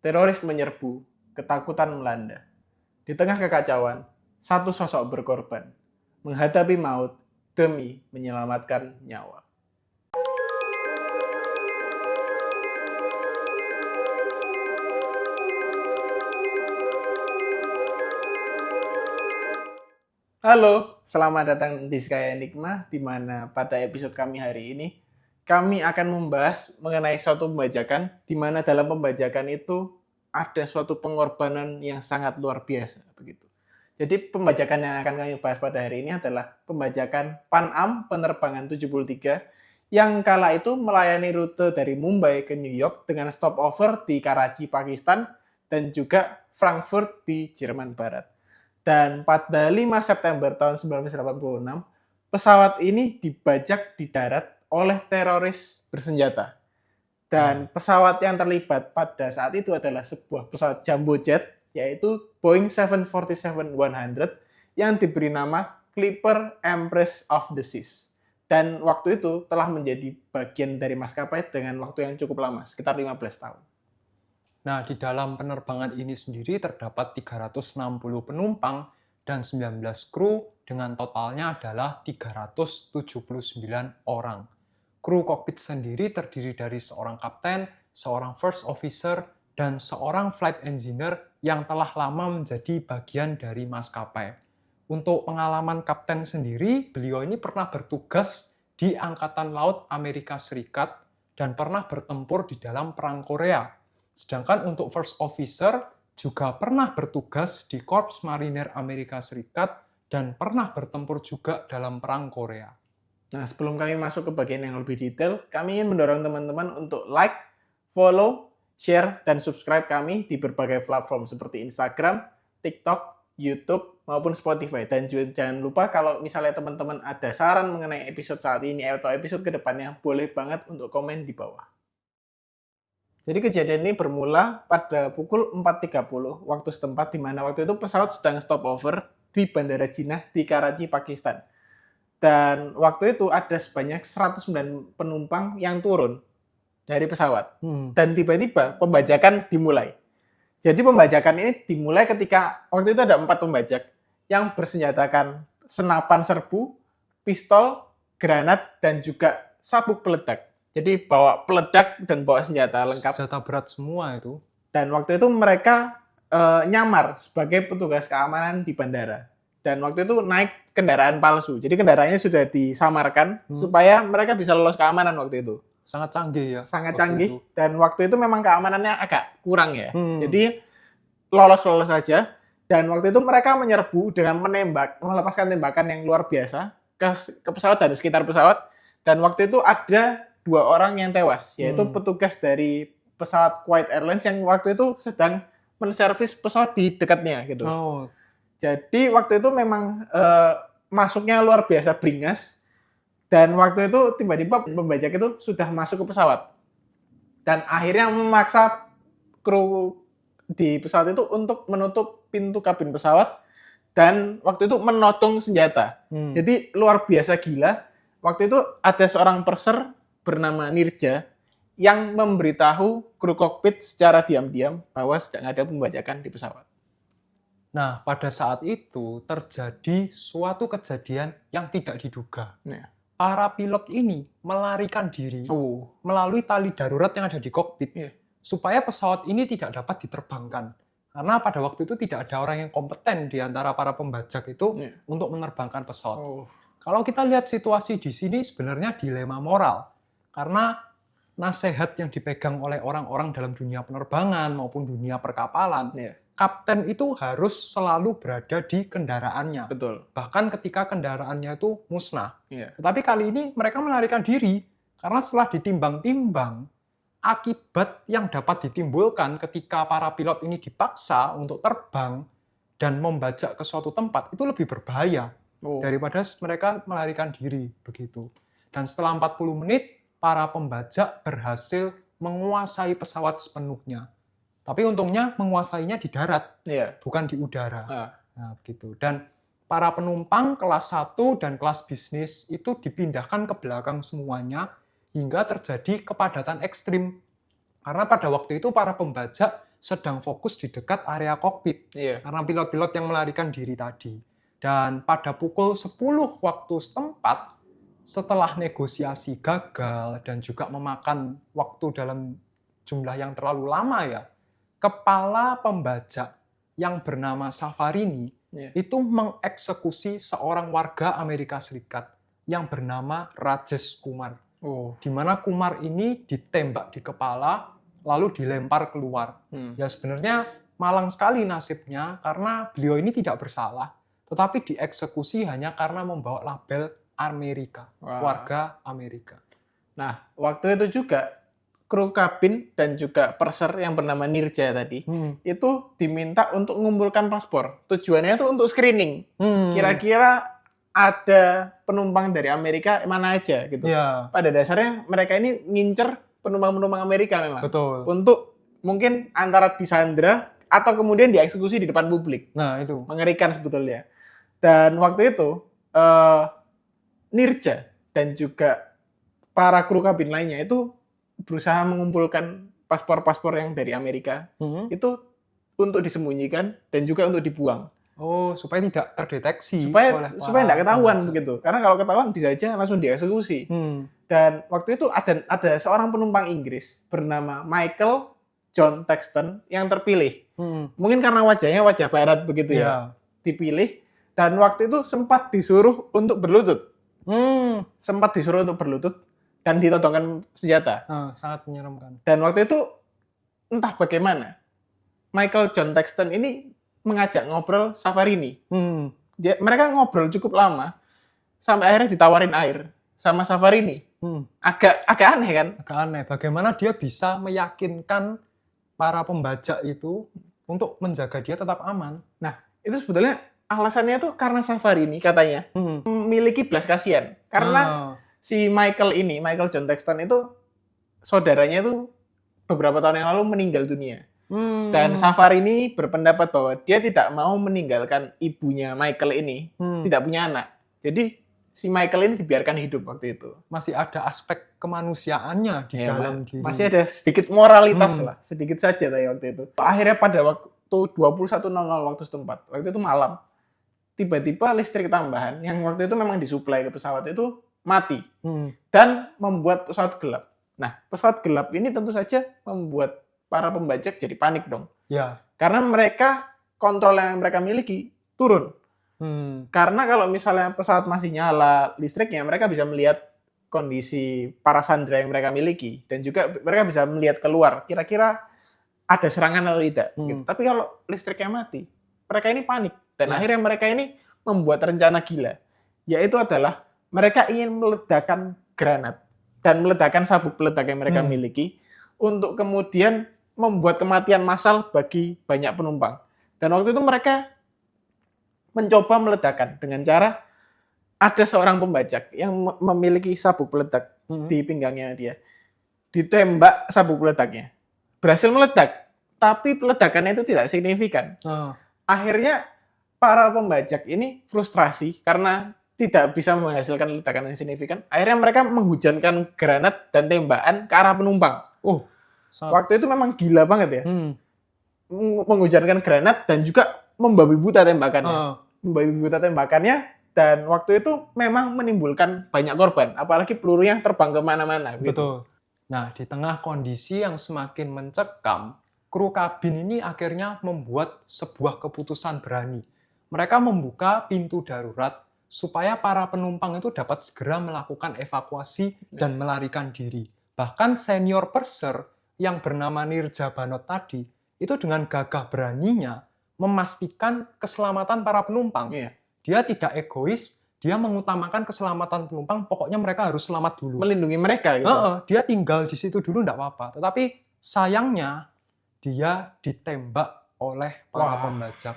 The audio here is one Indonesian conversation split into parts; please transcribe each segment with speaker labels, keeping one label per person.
Speaker 1: teroris menyerbu, ketakutan melanda. Di tengah kekacauan, satu sosok berkorban, menghadapi maut demi menyelamatkan nyawa. Halo, selamat datang di Sky Enigma, di mana pada episode kami hari ini, kami akan membahas mengenai suatu pembajakan, di mana dalam pembajakan itu ada suatu pengorbanan yang sangat luar biasa. Begitu. Jadi pembajakan yang akan kami bahas pada hari ini adalah pembajakan Pan Am penerbangan 73, yang kala itu melayani rute dari Mumbai ke New York dengan stopover di Karachi, Pakistan, dan juga Frankfurt di Jerman Barat. Dan pada 5 September tahun 1986, pesawat ini dibajak di darat oleh teroris bersenjata. Dan pesawat yang terlibat pada saat itu adalah sebuah pesawat jumbo jet, yaitu Boeing 747-100 yang diberi nama Clipper Empress of the Seas. Dan waktu itu telah menjadi bagian dari maskapai dengan waktu yang cukup lama, sekitar 15 tahun.
Speaker 2: Nah, di dalam penerbangan ini sendiri terdapat 360 penumpang dan 19 kru dengan totalnya adalah 379 orang. Kru kokpit sendiri terdiri dari seorang kapten, seorang first officer, dan seorang flight engineer yang telah lama menjadi bagian dari maskapai. Untuk pengalaman kapten sendiri, beliau ini pernah bertugas di Angkatan Laut Amerika Serikat dan pernah bertempur di dalam Perang Korea. Sedangkan untuk first officer juga pernah bertugas di Korps Marinir Amerika Serikat dan pernah bertempur juga dalam Perang Korea.
Speaker 1: Nah, sebelum kami masuk ke bagian yang lebih detail, kami ingin mendorong teman-teman untuk like, follow, share, dan subscribe kami di berbagai platform seperti Instagram, TikTok, YouTube, maupun Spotify. Dan juga jangan lupa kalau misalnya teman-teman ada saran mengenai episode saat ini atau episode kedepannya, boleh banget untuk komen di bawah. Jadi kejadian ini bermula pada pukul 4.30 waktu setempat, di mana waktu itu pesawat sedang stopover di Bandara Jinnah di Karachi, Pakistan. Dan waktu itu ada sebanyak 109 penumpang yang turun dari pesawat. Dan tiba-tiba pembajakan dimulai. Jadi pembajakan ini dimulai ketika waktu itu ada 4 pembajak yang bersenjatakan senapan serbu, pistol, granat, dan juga sabuk peledak. Jadi bawa peledak dan bawa senjata lengkap.
Speaker 2: Senjata berat semua itu.
Speaker 1: Dan waktu itu mereka nyamar sebagai petugas keamanan di bandara. Dan waktu itu naik kendaraan palsu. Jadi kendaraannya sudah disamarkan supaya mereka bisa lolos keamanan waktu itu.
Speaker 2: Sangat canggih ya.
Speaker 1: Sangat canggih. Dan waktu itu memang keamanannya agak kurang ya. Jadi lolos-lolos saja. Dan waktu itu mereka menyerbu dengan melepaskan tembakan yang luar biasa ke pesawat dan sekitar pesawat. Dan waktu itu ada 2 orang yang tewas, yaitu petugas dari pesawat Kuwait Airlines yang waktu itu sedang menservis pesawat di dekatnya gitu.
Speaker 2: Oh.
Speaker 1: Jadi waktu itu memang masuknya luar biasa beringas, dan waktu itu tiba-tiba pembajak itu sudah masuk ke pesawat. Dan akhirnya memaksa kru di pesawat itu untuk menutup pintu kabin pesawat dan waktu itu menodong senjata. Jadi luar biasa gila. Waktu itu ada seorang purser bernama Nirja yang memberitahu kru kokpit secara diam-diam bahwa sedang ada pembajakan di pesawat.
Speaker 2: Nah, pada saat itu terjadi suatu kejadian yang tidak diduga. Para pilot ini melarikan diri melalui tali darurat yang ada di kokpit supaya pesawat ini tidak dapat diterbangkan. Karena pada waktu itu tidak ada orang yang kompeten di antara para pembajak itu untuk menerbangkan pesawat. Kalau kita lihat situasi di sini sebenarnya dilema moral. Karena nasihat yang dipegang oleh orang-orang dalam dunia penerbangan maupun dunia perkapalan, kapten itu harus selalu berada di kendaraannya.
Speaker 1: Betul.
Speaker 2: Bahkan ketika kendaraannya itu musnah. Tetapi kali ini mereka melarikan diri karena setelah ditimbang-timbang, akibat yang dapat ditimbulkan ketika para pilot ini dipaksa untuk terbang dan membajak ke suatu tempat itu lebih berbahaya daripada mereka melarikan diri begitu. Dan setelah 40 menit, para pembajak berhasil menguasai pesawat sepenuhnya. Tapi untungnya menguasainya di darat, bukan di udara. Nah, begitu. Dan para penumpang kelas 1 dan kelas bisnis itu dipindahkan ke belakang semuanya hingga terjadi kepadatan ekstrim. Karena pada waktu itu para pembajak sedang fokus di dekat area kokpit
Speaker 1: Iya.
Speaker 2: karena pilot-pilot yang melarikan diri tadi. Dan pada pukul 10 waktu setempat, setelah negosiasi gagal dan juga memakan waktu dalam jumlah yang terlalu lama ya, kepala pembajak yang bernama Safarini
Speaker 1: Iya.
Speaker 2: itu mengeksekusi seorang warga Amerika Serikat yang bernama Rajesh Kumar.
Speaker 1: Oh.
Speaker 2: Di mana Kumar ini ditembak di kepala lalu dilempar keluar. Ya sebenarnya malang sekali nasibnya karena beliau ini tidak bersalah, tetapi dieksekusi hanya karena membawa label Amerika,
Speaker 1: Wah.
Speaker 2: warga Amerika.
Speaker 1: Nah, waktu itu juga kru kabin dan juga purser yang bernama Nirja tadi itu diminta untuk mengumpulkan paspor. Tujuannya itu untuk screening. Kira-kira ada penumpang dari Amerika mana aja gitu.
Speaker 2: Ya,
Speaker 1: Pada dasarnya mereka ini ngincer penumpang-penumpang Amerika memang.
Speaker 2: betul.
Speaker 1: Untuk mungkin antara disandra atau kemudian dieksekusi di depan publik.
Speaker 2: Nah, itu.
Speaker 1: Mengerikan sebetulnya. Dan waktu itu Nirja dan juga para kru kabin lainnya itu berusaha mengumpulkan paspor-paspor yang dari Amerika itu untuk disembunyikan dan juga untuk dibuang.
Speaker 2: Oh, supaya tidak terdeteksi
Speaker 1: Supaya
Speaker 2: para
Speaker 1: nggak ketahuan
Speaker 2: pembajak.
Speaker 1: begitu. Karena kalau ketahuan bisa aja langsung dieksekusi. Dan waktu itu ada seorang penumpang Inggris bernama Michael John Texton yang terpilih. Mungkin karena wajahnya wajah barat begitu ya. Dipilih dan waktu itu sempat disuruh untuk berlutut. Sempat disuruh untuk berlutut dan ditodongkan senjata.
Speaker 2: Sangat menyeramkan.
Speaker 1: Dan waktu itu entah bagaimana Michael John Texton ini mengajak ngobrol Safarini. Mereka ngobrol cukup lama sampai akhirnya ditawarin air sama Safarini. Agak aneh kan?
Speaker 2: Agak aneh. Bagaimana dia bisa meyakinkan para pembajak itu untuk menjaga dia tetap aman?
Speaker 1: Nah, itu sebetulnya alasannya tuh karena Safarini katanya memiliki belas kasihan. Karena si Michael John Texton itu saudaranya itu beberapa tahun yang lalu meninggal dunia. Dan Safarini berpendapat bahwa dia tidak mau meninggalkan ibunya Michael ini, tidak punya anak. Jadi si Michael ini dibiarkan hidup waktu itu.
Speaker 2: Masih ada aspek kemanusiaannya di dalam diri.
Speaker 1: Masih ada sedikit moralitas lah, sedikit saja tadi waktu itu. Akhirnya pada waktu 21.00 waktu setempat, waktu itu malam, tiba-tiba listrik tambahan yang waktu itu memang disuplai ke pesawat itu mati dan membuat pesawat gelap. Nah, pesawat gelap ini tentu saja membuat para pembajak jadi panik dong.
Speaker 2: Ya.
Speaker 1: Karena mereka kontrol yang mereka miliki turun. Karena kalau misalnya pesawat masih nyala listriknya, mereka bisa melihat kondisi para sandera yang mereka miliki dan juga mereka bisa melihat keluar kira-kira ada serangan atau tidak. Gitu. Tapi kalau listriknya mati, mereka ini panik dan akhirnya mereka ini membuat rencana gila, yaitu adalah mereka ingin meledakkan granat dan meledakkan sabuk peledak yang mereka miliki untuk kemudian membuat kematian massal bagi banyak penumpang. Dan waktu itu mereka mencoba meledakkan dengan cara ada seorang pembajak yang memiliki sabuk peledak di pinggangnya dia. Ditembak sabuk peledaknya. Berhasil meledak, tapi peledakannya itu tidak signifikan. Akhirnya para pembajak ini frustrasi karena tidak bisa menghasilkan ledakan yang signifikan. Akhirnya mereka menghujankan granat dan tembakan ke arah penumpang. Waktu itu memang gila banget ya. Menghujankan granat dan juga membabi buta tembakannya. Membabi buta tembakannya dan waktu itu memang menimbulkan banyak korban. Apalagi pelurunya terbang kemana-mana. Gitu.
Speaker 2: Betul. Nah, di tengah kondisi yang semakin mencekam, kru kabin ini akhirnya membuat sebuah keputusan berani. Mereka membuka pintu darurat supaya para penumpang itu dapat segera melakukan evakuasi dan melarikan diri. Bahkan senior purser yang bernama Nirja Banot tadi, itu dengan gagah beraninya memastikan keselamatan para penumpang. Dia tidak egois, dia mengutamakan keselamatan penumpang, pokoknya mereka harus selamat dulu.
Speaker 1: Melindungi mereka gitu.
Speaker 2: Dia tinggal di situ dulu enggak apa-apa. Tetapi sayangnya dia ditembak oleh para pembajak.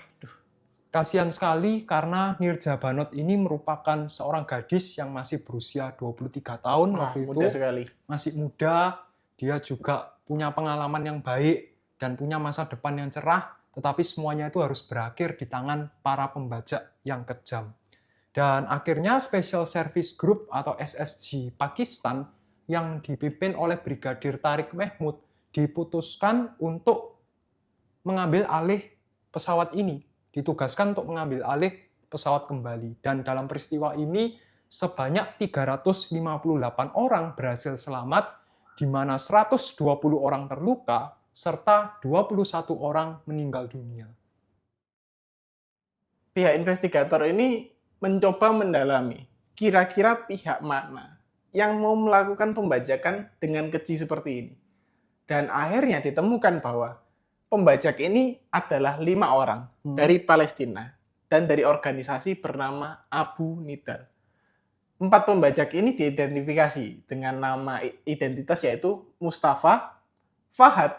Speaker 2: Kasihan sekali karena Nirja Banot ini merupakan seorang gadis yang masih berusia 23 tahun waktu itu.
Speaker 1: Muda sekali.
Speaker 2: Masih muda, dia juga punya pengalaman yang baik dan punya masa depan yang cerah, tetapi semuanya itu harus berakhir di tangan para pembajak yang kejam. Dan akhirnya Special Service Group atau SSG Pakistan yang dipimpin oleh Brigadir Tariq Mahmud diputuskan untuk mengambil alih pesawat ini, ditugaskan untuk mengambil alih pesawat kembali. Dan dalam peristiwa ini sebanyak 358 orang berhasil selamat, di mana 120 orang terluka, serta 21 orang meninggal dunia.
Speaker 1: Pihak investigator ini mencoba mendalami kira-kira pihak mana yang mau melakukan pembajakan dengan keji seperti ini. Dan akhirnya ditemukan bahwa pembajak ini adalah 5 orang dari Palestina dan dari organisasi bernama Abu Nidal. 4 pembajak ini diidentifikasi dengan nama identitas yaitu Mustafa, Fahad,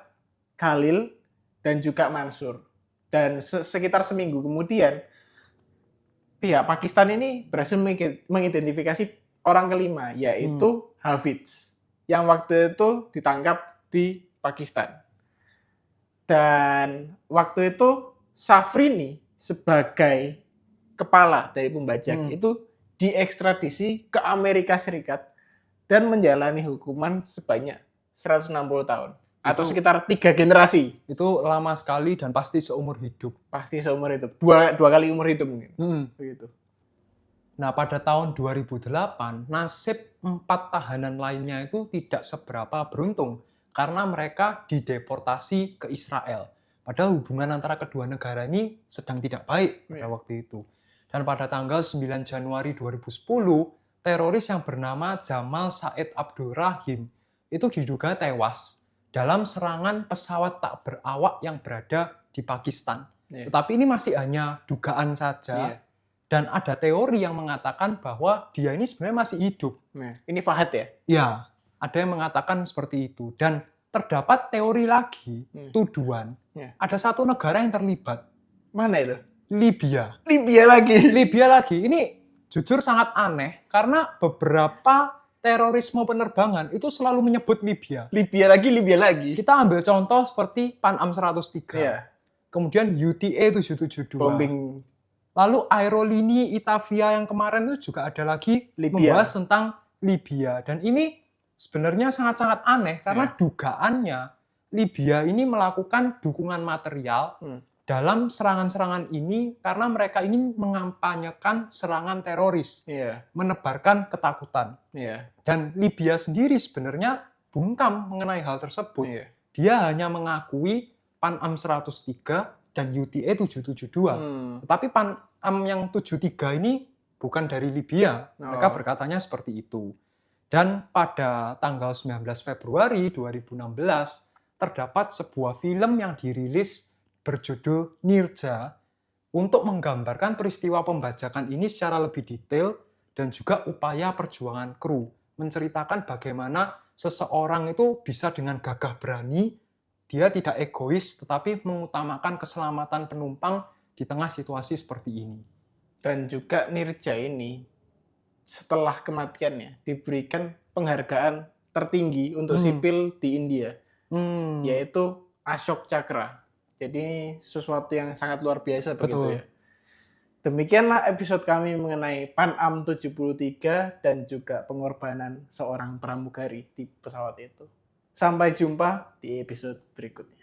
Speaker 1: Khalil, dan juga Mansur. Dan sekitar seminggu kemudian, pihak Pakistan ini berhasil mengidentifikasi orang kelima, yaitu Hafiz, yang waktu itu ditangkap di Pakistan. Dan waktu itu Safrini sebagai kepala dari pembajak itu diekstradisi ke Amerika Serikat dan menjalani hukuman sebanyak 160 tahun. Atau sekitar 3 generasi.
Speaker 2: Itu lama sekali dan pasti seumur hidup.
Speaker 1: Pasti seumur hidup. Dua kali umur hidup mungkin. Begitu.
Speaker 2: Nah, pada tahun 2008, nasib 4 tahanan lainnya itu tidak seberapa beruntung karena mereka dideportasi ke Israel. Padahal hubungan antara kedua negara ini sedang tidak baik pada waktu itu. Dan pada tanggal 9 Januari 2010, teroris yang bernama Jamal Said Abdurrahim itu diduga tewas dalam serangan pesawat tak berawak yang berada di Pakistan. Tetapi ini masih hanya dugaan saja. Dan ada teori yang mengatakan bahwa dia ini sebenarnya masih hidup.
Speaker 1: Ini Fahad ya?
Speaker 2: Ya, ada yang mengatakan seperti itu. Dan terdapat teori lagi, tuduhan. Ada satu negara yang terlibat.
Speaker 1: Mana itu?
Speaker 2: Libya.
Speaker 1: Libya lagi?
Speaker 2: Libya lagi. Ini jujur sangat aneh, karena beberapa terorisme penerbangan itu selalu menyebut Libya.
Speaker 1: Libya lagi.
Speaker 2: Kita ambil contoh seperti Pan Am 103. Kemudian UTA 772.
Speaker 1: Bombing.
Speaker 2: Lalu Aerolini Itavia yang kemarin itu juga ada lagi membahas tentang Libya. Dan ini sebenarnya sangat-sangat aneh karena dugaannya Libya ini melakukan dukungan material dalam serangan-serangan ini karena mereka ingin mengampanyekan serangan teroris, menebarkan ketakutan. Dan Libya sendiri sebenarnya bungkam mengenai hal tersebut. Dia hanya mengakui Pan Am 103 dan UTA 772. Tetapi Pan Am yang 73 ini bukan dari Libya. Mereka berkatanya seperti itu. Dan pada tanggal 19 Februari 2016, terdapat sebuah film yang dirilis berjudul Nirja untuk menggambarkan peristiwa pembajakan ini secara lebih detail dan juga upaya perjuangan kru. Menceritakan bagaimana seseorang itu bisa dengan gagah berani, dia tidak egois tetapi mengutamakan keselamatan penumpang di tengah situasi seperti ini.
Speaker 1: Dan juga Nirja ini setelah kematiannya diberikan penghargaan tertinggi untuk sipil di India, yaitu Ashok Chakra. Jadi sesuatu yang sangat luar biasa begitu ya. Demikianlah episode kami mengenai Pan Am 73 dan juga pengorbanan seorang pramugari di pesawat itu. Sampai jumpa di episode berikutnya.